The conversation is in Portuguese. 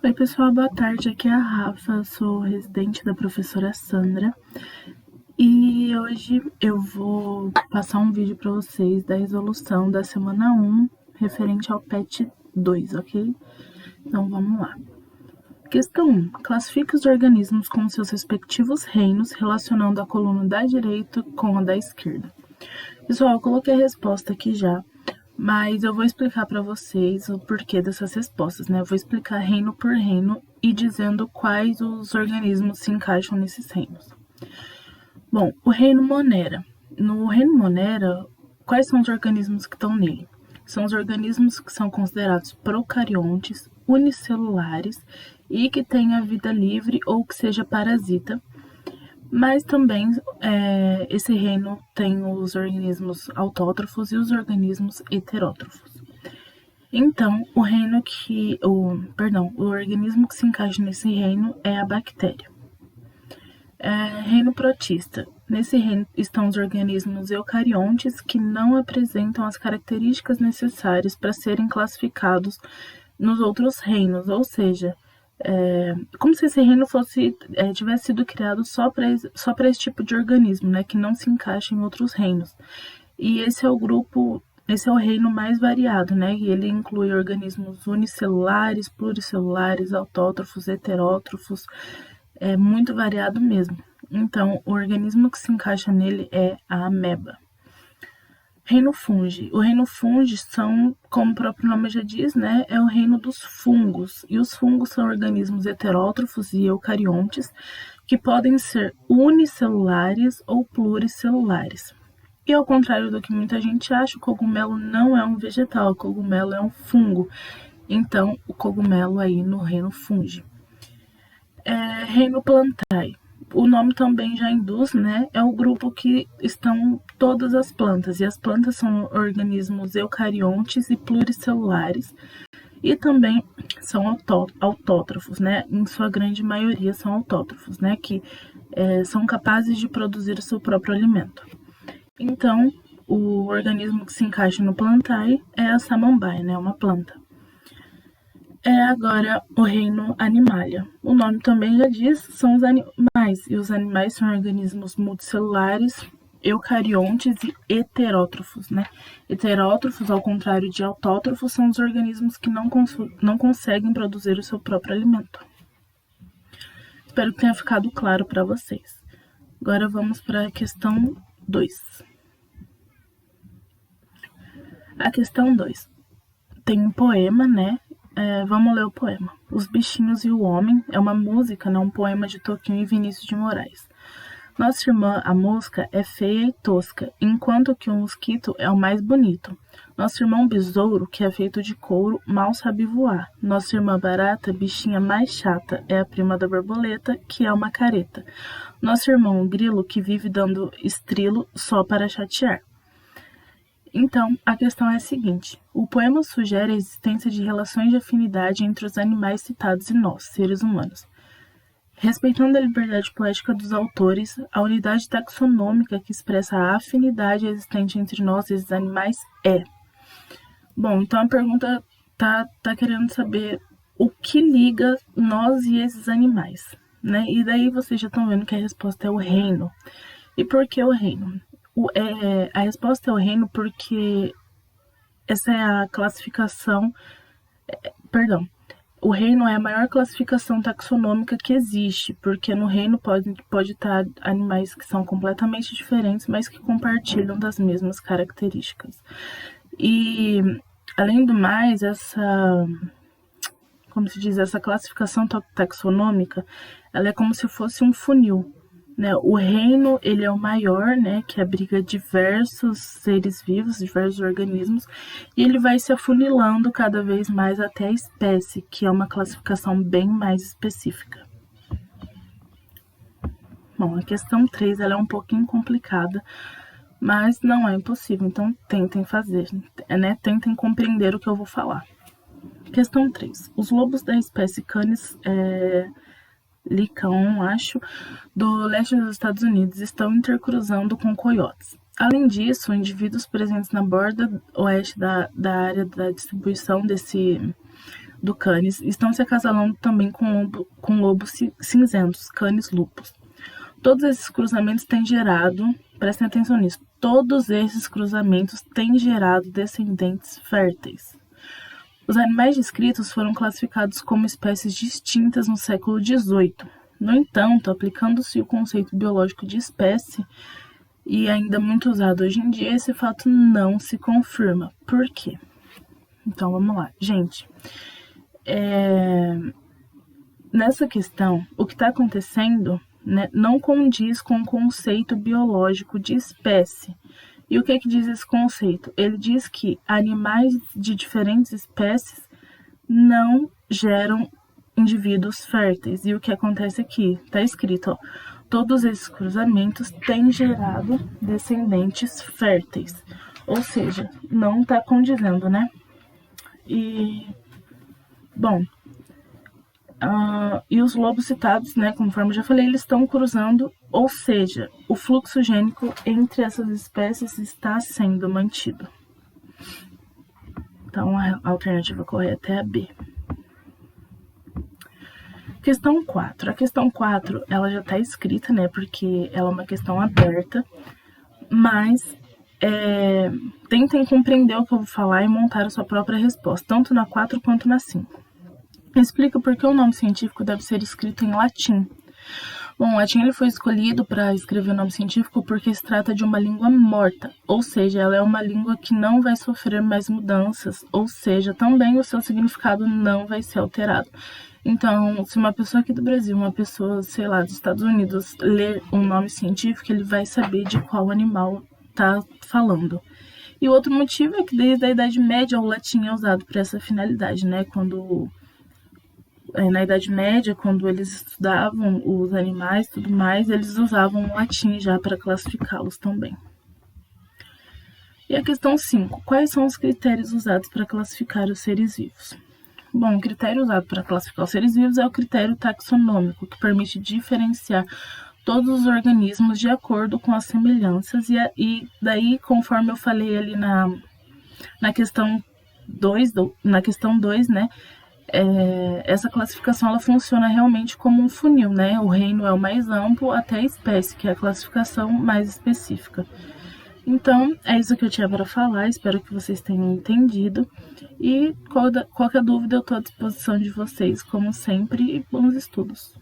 Oi, pessoal, boa tarde. Aqui é a Rafa, sou residente da professora Sandra e hoje eu vou passar um vídeo para vocês da resolução da semana 1 referente ao PET 2, ok? Então vamos lá. Questão 1. Classifique os organismos com seus respectivos reinos, relacionando a coluna da direita com a da esquerda. Pessoal, eu coloquei a resposta aqui já, mas eu vou explicar para vocês o porquê dessas respostas, né? Eu vou explicar reino por reino e dizendo quais os organismos se encaixam nesses reinos. Bom, o reino Monera. No reino Monera, quais são os organismos que estão nele? São os organismos que são considerados procariontes, unicelulares e que têm a vida livre ou que seja parasita. Mas também esse reino tem os organismos autótrofos e os organismos heterótrofos. Então, o organismo que se encaixa nesse reino é a bactéria. Reino protista. Nesse reino estão os organismos eucariontes que não apresentam as características necessárias para serem classificados nos outros reinos, ou seja, como se esse reino tivesse sido criado só para esse tipo de organismo, né, que não se encaixa em outros reinos. E esse é o reino mais variado, né, e ele inclui organismos unicelulares, pluricelulares, autótrofos, heterótrofos, é muito variado mesmo. Então, o organismo que se encaixa nele é a ameba. Reino fungi. O reino fungi são, como o próprio nome já diz, né, é o reino dos fungos. E os fungos são organismos heterótrofos e eucariontes que podem ser unicelulares ou pluricelulares. E ao contrário do que muita gente acha, o cogumelo não é um vegetal, o cogumelo é um fungo. Então, o cogumelo aí no reino fungi. Reino plantae. O nome também já induz, né? É o grupo que estão todas as plantas. E as plantas são organismos eucariontes e pluricelulares. E também são autótrofos, né? Em sua grande maioria são autótrofos, né? Que são capazes de produzir o seu próprio alimento. Então, o organismo que se encaixa no plantae é a samambaia, né? Uma planta. Agora o reino animalia. O nome também já diz, são os animais, e os animais são organismos multicelulares, eucariontes e heterótrofos, né? Heterótrofos, ao contrário de autótrofos, são os organismos que não conseguem produzir o seu próprio alimento. Espero que tenha ficado claro para vocês. Agora vamos para a questão 2. A questão 2 tem um poema, né? Vamos ler o poema. Os Bichinhos e o Homem é uma música, né, um poema de Toquinho e Vinícius de Moraes. Nossa irmã, a mosca, é feia e tosca, enquanto que o mosquito é o mais bonito. Nosso irmão besouro, que é feito de couro, mal sabe voar. Nossa irmã barata, bichinha mais chata, é a prima da borboleta, que é uma careta. Nosso irmão grilo, que vive dando estrilo só para chatear. Então, a questão é a seguinte: o poema sugere a existência de relações de afinidade entre os animais citados e nós, seres humanos. Respeitando a liberdade poética dos autores, a unidade taxonômica que expressa a afinidade existente entre nós e esses animais é. Bom, então a pergunta tá querendo saber o que liga nós e esses animais, né? E daí vocês já estão vendo que a resposta é o reino. E por que o reino? A resposta é o reino porque essa é a classificação. O reino é a maior classificação taxonômica que existe, porque no reino pode estar animais que são completamente diferentes, mas que compartilham das mesmas características. E, além do mais, essa classificação taxonômica, ela é como se fosse um funil. Né? O reino, ele é o maior, né, que abriga diversos seres vivos, diversos organismos, e ele vai se afunilando cada vez mais até a espécie, que é uma classificação bem mais específica. Bom, a questão 3 ela é um pouquinho complicada, mas não é impossível, então tentem fazer, né? Tentem compreender o que eu vou falar. Questão 3. Os lobos da espécie Canis Lycaon, do leste dos Estados Unidos, estão intercruzando com coiotes. Além disso, indivíduos presentes na borda oeste da área da distribuição do Canis estão se acasalando também com lobos cinzentos, Canis lupus. Todos esses cruzamentos têm gerado, prestem atenção nisso, todos esses cruzamentos têm gerado descendentes férteis. Os animais descritos foram classificados como espécies distintas no século XVIII. No entanto, aplicando-se o conceito biológico de espécie, e ainda muito usado hoje em dia, esse fato não se confirma. Por quê? Então, vamos lá. Gente, nessa questão, o que está acontecendo, né, não condiz com o conceito biológico de espécie. E o que diz esse conceito? Ele diz que animais de diferentes espécies não geram indivíduos férteis. E o que acontece aqui? Está escrito, ó, todos esses cruzamentos têm gerado descendentes férteis. Ou seja, não está condizendo, né? E, bom, e os lobos citados, né, conforme eu já falei, eles estão cruzando, ou seja, o fluxo gênico entre essas espécies está sendo mantido. Então, a alternativa correta é a B. Questão 4. A questão 4, ela já está escrita, né, porque ela é uma questão aberta, mas tentem compreender o que eu vou falar e montar a sua própria resposta, tanto na 4 quanto na 5. Explica por que o nome científico deve ser escrito em latim. Bom, o latim ele foi escolhido para escrever o nome científico porque se trata de uma língua morta, ou seja, ela é uma língua que não vai sofrer mais mudanças, ou seja, também o seu significado não vai ser alterado. Então, se uma pessoa aqui do Brasil, uma pessoa, sei lá, dos Estados Unidos, ler um nome científico, ele vai saber de qual animal está falando. E o outro motivo é que desde a Idade Média o latim é usado para essa finalidade, né? Na Idade Média, quando eles estudavam os animais e tudo mais, eles usavam o latim já para classificá-los também. E a questão 5. Quais são os critérios usados para classificar os seres vivos? Bom, o critério usado para classificar os seres vivos é o critério taxonômico, que permite diferenciar todos os organismos de acordo com as semelhanças, e daí, conforme eu falei ali na questão 2, né, essa classificação ela funciona realmente como um funil, né? O reino é o mais amplo até a espécie, que é a classificação mais específica. Então, é isso que eu tinha para falar, espero que vocês tenham entendido, e qualquer dúvida eu estou à disposição de vocês, como sempre, e bons estudos.